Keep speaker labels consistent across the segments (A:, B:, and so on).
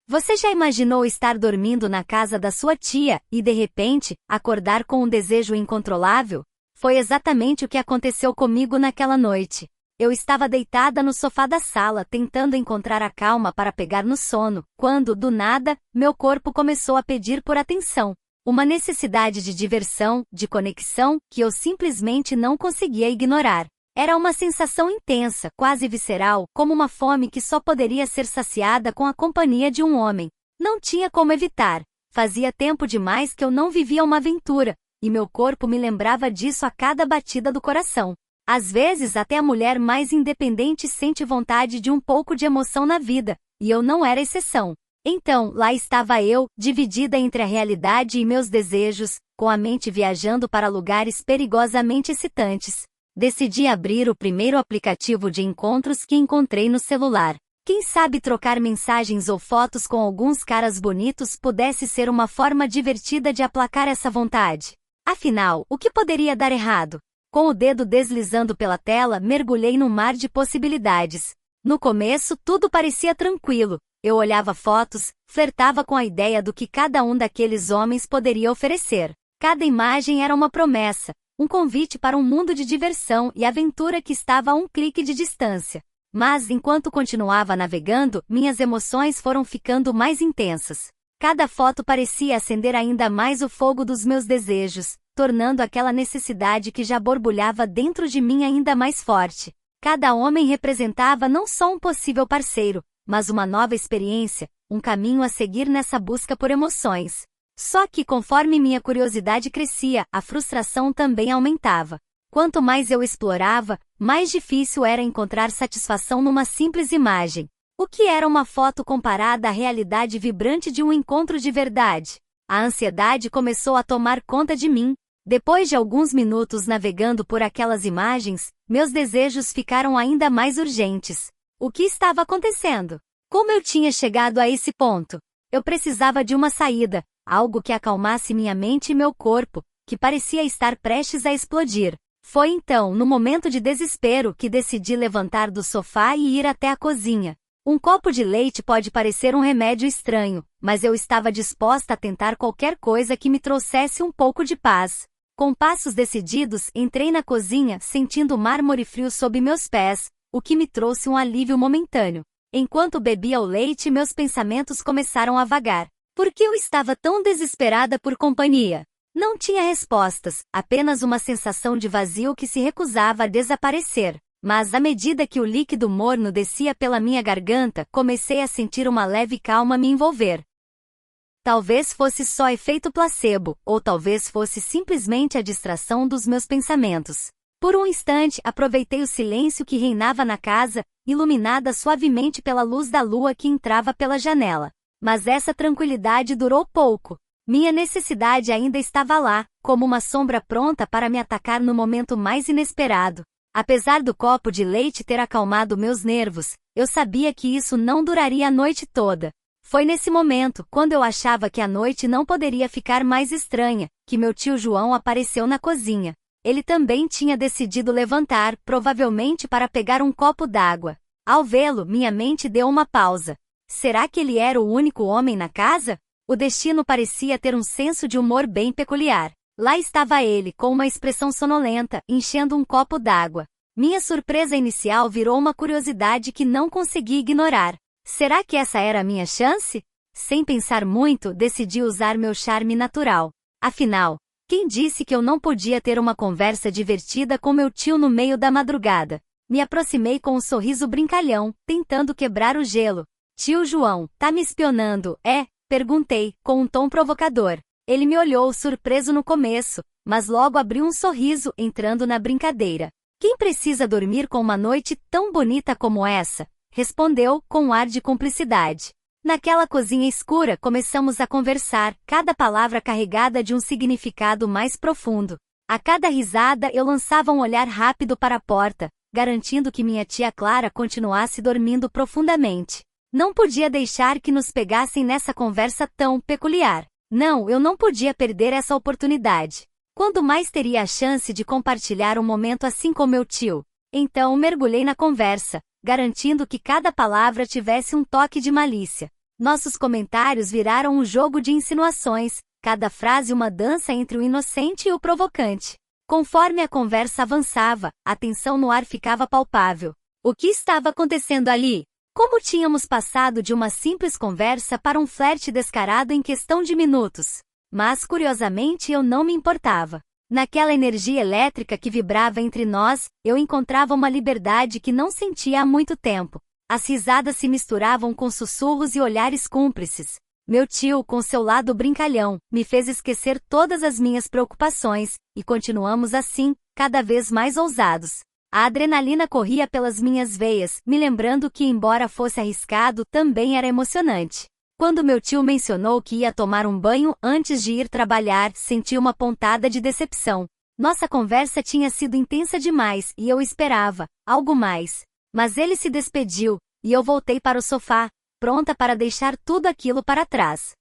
A: Você já imaginou estar dormindo na casa da sua tia e, de repente, acordar com um desejo incontrolável? Foi exatamente o que aconteceu comigo naquela noite. Eu estava deitada no sofá da sala tentando encontrar a calma para pegar no sono, quando, do nada, meu corpo começou a pedir por atenção. Uma necessidade de diversão, de conexão, que eu simplesmente não conseguia ignorar. Era uma sensação intensa, quase visceral, como uma fome que só poderia ser saciada com a companhia de um homem. Não tinha como evitar. Fazia tempo demais que eu não vivia uma aventura, e meu corpo me lembrava disso a cada batida do coração. Às vezes até a mulher mais independente sente vontade de um pouco de emoção na vida, e eu não era exceção. Então, lá estava eu, dividida entre a realidade e meus desejos, com a mente viajando para lugares perigosamente excitantes. Decidi abrir o primeiro aplicativo de encontros que encontrei no celular. Quem sabe trocar mensagens ou fotos com alguns caras bonitos pudesse ser uma forma divertida de aplacar essa vontade. Afinal, o que poderia dar errado? Com o dedo deslizando pela tela, mergulhei num mar de possibilidades. No começo, tudo parecia tranquilo. Eu olhava fotos, flertava com a ideia do que cada um daqueles homens poderia oferecer. Cada imagem era uma promessa, um convite para um mundo de diversão e aventura que estava a um clique de distância. Mas, enquanto continuava navegando, minhas emoções foram ficando mais intensas. Cada foto parecia acender ainda mais o fogo dos meus desejos, tornando aquela necessidade que já borbulhava dentro de mim ainda mais forte. Cada homem representava não só um possível parceiro, mas uma nova experiência, um caminho a seguir nessa busca por emoções. Só que conforme minha curiosidade crescia, a frustração também aumentava. Quanto mais eu explorava, mais difícil era encontrar satisfação numa simples imagem. O que era uma foto comparada à realidade vibrante de um encontro de verdade? A ansiedade começou a tomar conta de mim. Depois de alguns minutos navegando por aquelas imagens, meus desejos ficaram ainda mais urgentes. O que estava acontecendo? Como eu tinha chegado a esse ponto? Eu precisava de uma saída, algo que acalmasse minha mente e meu corpo, que parecia estar prestes a explodir. Foi então, no momento de desespero, que decidi levantar do sofá e ir até a cozinha. Um copo de leite pode parecer um remédio estranho, mas eu estava disposta a tentar qualquer coisa que me trouxesse um pouco de paz. Com passos decididos, entrei na cozinha, sentindo o mármore frio sob meus pés, o que me trouxe um alívio momentâneo. Enquanto bebia o leite, meus pensamentos começaram a vagar. Por que eu estava tão desesperada por companhia? Não tinha respostas, apenas uma sensação de vazio que se recusava a desaparecer. Mas à medida que o líquido morno descia pela minha garganta, comecei a sentir uma leve calma me envolver. Talvez fosse só efeito placebo, ou talvez fosse simplesmente a distração dos meus pensamentos. Por um instante, aproveitei o silêncio que reinava na casa, iluminada suavemente pela luz da lua que entrava pela janela. Mas essa tranquilidade durou pouco. Minha necessidade ainda estava lá, como uma sombra pronta para me atacar no momento mais inesperado. Apesar do copo de leite ter acalmado meus nervos, eu sabia que isso não duraria a noite toda. Foi nesse momento, quando eu achava que a noite não poderia ficar mais estranha, que meu tio João apareceu na cozinha. Ele também tinha decidido levantar, provavelmente para pegar um copo d'água. Ao vê-lo, minha mente deu uma pausa. Será que ele era o único homem na casa? O destino parecia ter um senso de humor bem peculiar. Lá estava ele, com uma expressão sonolenta, enchendo um copo d'água. Minha surpresa inicial virou uma curiosidade que não consegui ignorar. Será que essa era a minha chance? Sem pensar muito, decidi usar meu charme natural. Afinal, quem disse que eu não podia ter uma conversa divertida com meu tio no meio da madrugada? Me aproximei com um sorriso brincalhão, tentando quebrar o gelo. Tio João, tá me espionando, é? Perguntei, com um tom provocador. Ele me olhou surpreso no começo, mas logo abriu um sorriso, entrando na brincadeira. Quem precisa dormir com uma noite tão bonita como essa? Respondeu, com um ar de cumplicidade. Naquela cozinha escura, começamos a conversar, cada palavra carregada de um significado mais profundo. A cada risada, eu lançava um olhar rápido para a porta, garantindo que minha tia Clara continuasse dormindo profundamente. Não podia deixar que nos pegassem nessa conversa tão peculiar. Não, eu não podia perder essa oportunidade. Quando mais teria a chance de compartilhar um momento assim com meu tio? Então mergulhei na conversa, garantindo que cada palavra tivesse um toque de malícia. Nossos comentários viraram um jogo de insinuações, cada frase uma dança entre o inocente e o provocante. Conforme a conversa avançava, a tensão no ar ficava palpável. O que estava acontecendo ali? Como tínhamos passado de uma simples conversa para um flerte descarado em questão de minutos? Mas, curiosamente, eu não me importava. Naquela energia elétrica que vibrava entre nós, eu encontrava uma liberdade que não sentia há muito tempo. As risadas se misturavam com sussurros e olhares cúmplices. Meu tio, com seu lado brincalhão, me fez esquecer todas as minhas preocupações, e continuamos assim, cada vez mais ousados. A adrenalina corria pelas minhas veias, me lembrando que, embora fosse arriscado, também era emocionante. Quando meu tio mencionou que ia tomar um banho antes de ir trabalhar, senti uma pontada de decepção. Nossa conversa tinha sido intensa demais e eu esperava algo mais. Mas ele se despediu, e eu voltei para o sofá, pronta para deixar tudo aquilo para trás.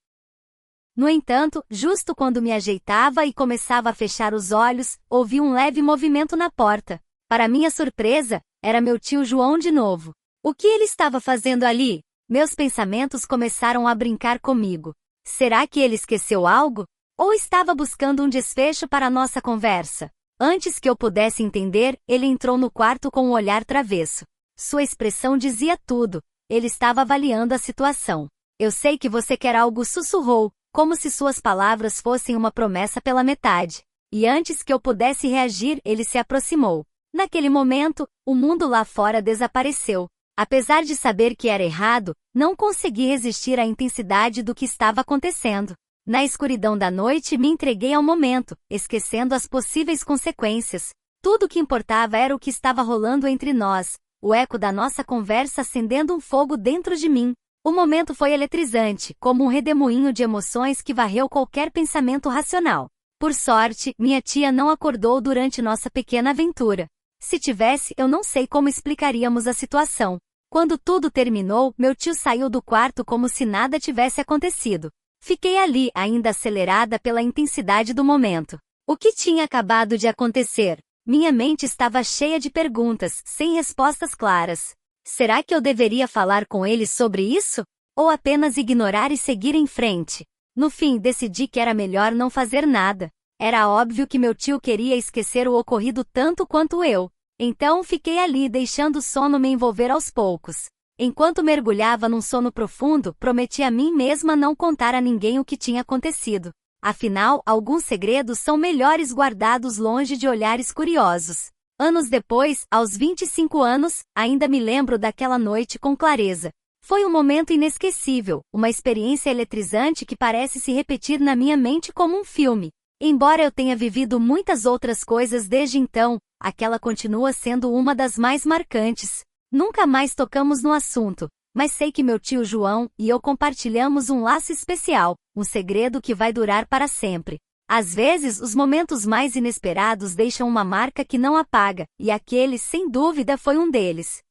A: No entanto, justo quando me ajeitava e começava a fechar os olhos, ouvi um leve movimento na porta. Para minha surpresa, era meu tio João de novo. O que ele estava fazendo ali? Meus pensamentos começaram a brincar comigo. Será que ele esqueceu algo? Ou estava buscando um desfecho para a nossa conversa? Antes que eu pudesse entender, ele entrou no quarto com um olhar travesso. Sua expressão dizia tudo. Ele estava avaliando a situação. Eu sei que você quer algo, sussurrou, como se suas palavras fossem uma promessa pela metade. E antes que eu pudesse reagir, ele se aproximou. Naquele momento, o mundo lá fora desapareceu. Apesar de saber que era errado, não consegui resistir à intensidade do que estava acontecendo. Na escuridão da noite me entreguei ao momento, esquecendo as possíveis consequências. Tudo o que importava era o que estava rolando entre nós, o eco da nossa conversa acendendo um fogo dentro de mim. O momento foi eletrizante, como um redemoinho de emoções que varreu qualquer pensamento racional. Por sorte, minha tia não acordou durante nossa pequena aventura. Se tivesse, eu não sei como explicaríamos a situação. Quando tudo terminou, meu tio saiu do quarto como se nada tivesse acontecido. Fiquei ali, ainda acelerada pela intensidade do momento. O que tinha acabado de acontecer? Minha mente estava cheia de perguntas, sem respostas claras. Será que eu deveria falar com ele sobre isso? Ou apenas ignorar e seguir em frente? No fim, decidi que era melhor não fazer nada. Era óbvio que meu tio queria esquecer o ocorrido tanto quanto eu. Então fiquei ali deixando o sono me envolver aos poucos. Enquanto mergulhava num sono profundo, prometi a mim mesma não contar a ninguém o que tinha acontecido. Afinal, alguns segredos são melhores guardados longe de olhares curiosos. Anos depois, aos 25 anos, ainda me lembro daquela noite com clareza. Foi um momento inesquecível, uma experiência eletrizante que parece se repetir na minha mente como um filme. Embora eu tenha vivido muitas outras coisas desde então, aquela continua sendo uma das mais marcantes. Nunca mais tocamos no assunto, mas sei que meu tio João e eu compartilhamos um laço especial, um segredo que vai durar para sempre. Às vezes, os momentos mais inesperados deixam uma marca que não apaga, e aquele, sem dúvida, foi um deles.